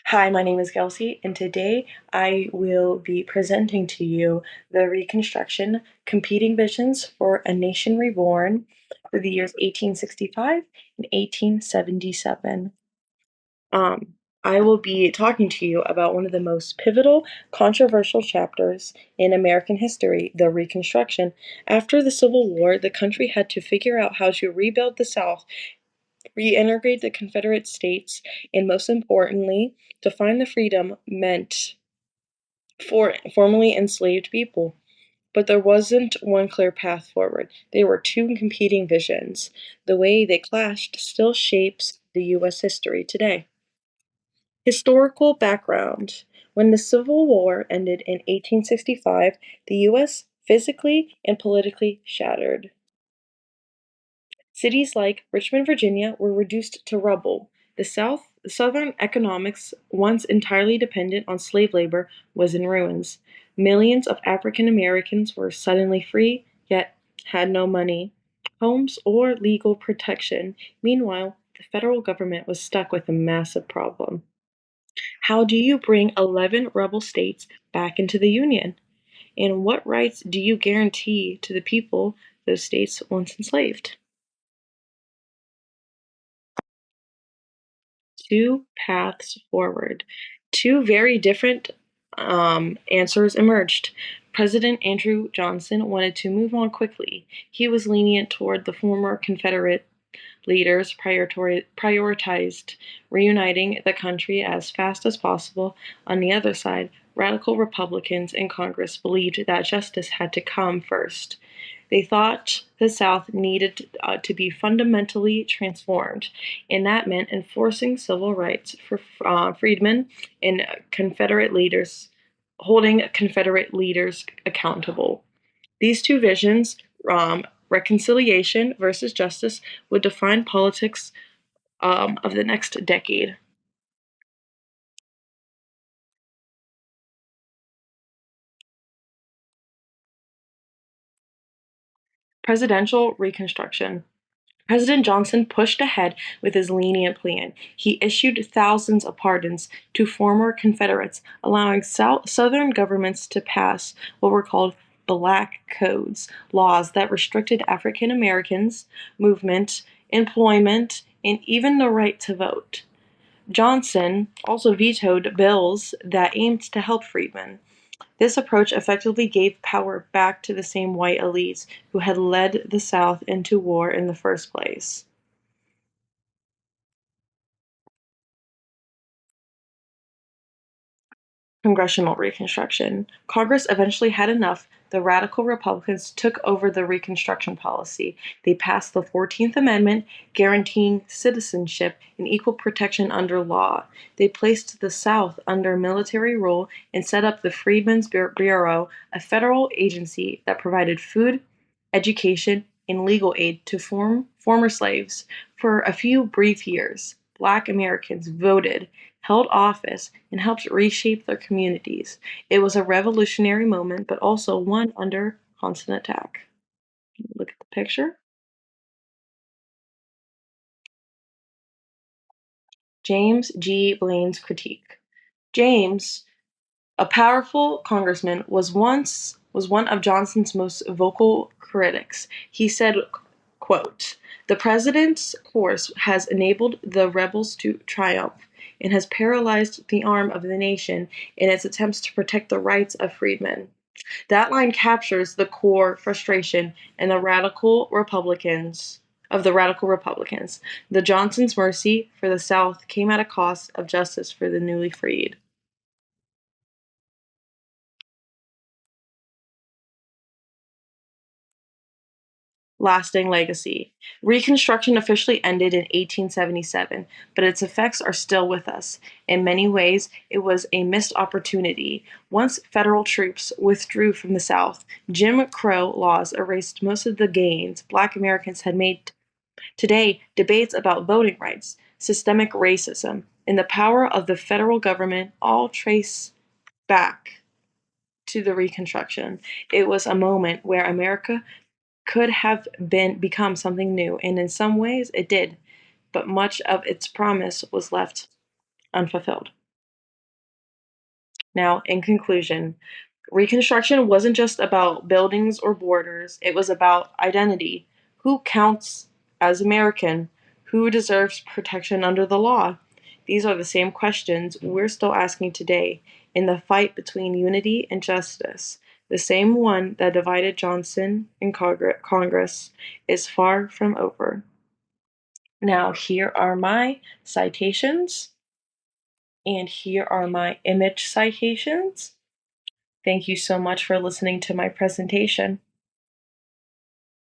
Hi, my name is Kelsey, and today I will be presenting to you the Reconstruction Competing Visions for a Nation Reborn for the years 1865 and 1877. Um, I will be talking to you about one of the most pivotal, controversial chapters in American history, the Reconstruction. After the Civil War, the country had to figure out how to rebuild the South, reintegrate the Confederate States, and most importantly, define the freedom meant for formerly enslaved people. But there wasn't one clear path forward. There were two competing visions. The way they clashed still shapes the U.S. history today. Historical background. When the Civil War ended in 1865, the U.S. physically and politically shattered. Cities like Richmond, Virginia, were reduced to rubble. Southern economics, once entirely dependent on slave labor, was in ruins. Millions of African Americans were suddenly free, yet had no money, homes, or legal protection. Meanwhile, the federal government was stuck with a massive problem. How do you bring 11 rebel states back into the Union? And what rights do you guarantee to the people those states once enslaved? Two paths forward. Two very different answers emerged. President Andrew Johnson wanted to move on quickly. He was lenient toward the former Confederate leaders, prioritized reuniting the country as fast as possible. On the other side, radical Republicans in Congress believed that justice had to come first. They thought the South needed to be fundamentally transformed, and that meant enforcing civil rights for freedmen and Confederate leaders, holding Confederate leaders accountable. These two visions, reconciliation versus justice, would define politics of the next decade. Presidential Reconstruction. President Johnson pushed ahead with his lenient plan. He issued thousands of pardons to former Confederates, allowing Southern governments to pass what were called Black Codes, laws that restricted African Americans' movement, employment, and even the right to vote. Johnson also vetoed bills that aimed to help freedmen. This approach effectively gave power back to the same white elites who had led the South into war in the first place. Congressional Reconstruction. Congress eventually had enough. The radical Republicans took over the Reconstruction policy. They passed the 14th Amendment, guaranteeing citizenship and equal protection under law. They placed the South under military rule and set up the Freedmen's Bureau, a federal agency that provided food, education, and legal aid to former slaves. For a few brief years, Black Americans voted, held office, and helped reshape their communities. It was a revolutionary moment, but also one under constant attack. Look at the picture. James G. Blaine's critique. James, a powerful congressman, was one of Johnson's most vocal critics. He said, quote, "The president's course has enabled the rebels to triumph and has paralyzed the arm of the nation in its attempts to protect the rights of freedmen." That line captures the core frustration in the radical Republicans. The Johnson's mercy for the South came at a cost of justice for the newly freed. Lasting legacy. Reconstruction officially ended in 1877, but its effects are still with us. In many ways, it was a missed opportunity. Once federal troops withdrew from the South, Jim Crow laws erased most of the gains Black Americans had made. Today, debates about voting rights, systemic racism, and the power of the federal government all trace back to the Reconstruction. It was a moment where America could have become something new, and in some ways it did, but much of its promise was left unfulfilled. Now, in conclusion, Reconstruction wasn't just about buildings or borders, it was about identity. Who counts as American? Who deserves protection under the law? These are the same questions we're still asking today in the fight between unity and justice. The same one that divided Johnson and Congress is far from over. Now, here are my citations, and here are my image citations. Thank you so much for listening to my presentation.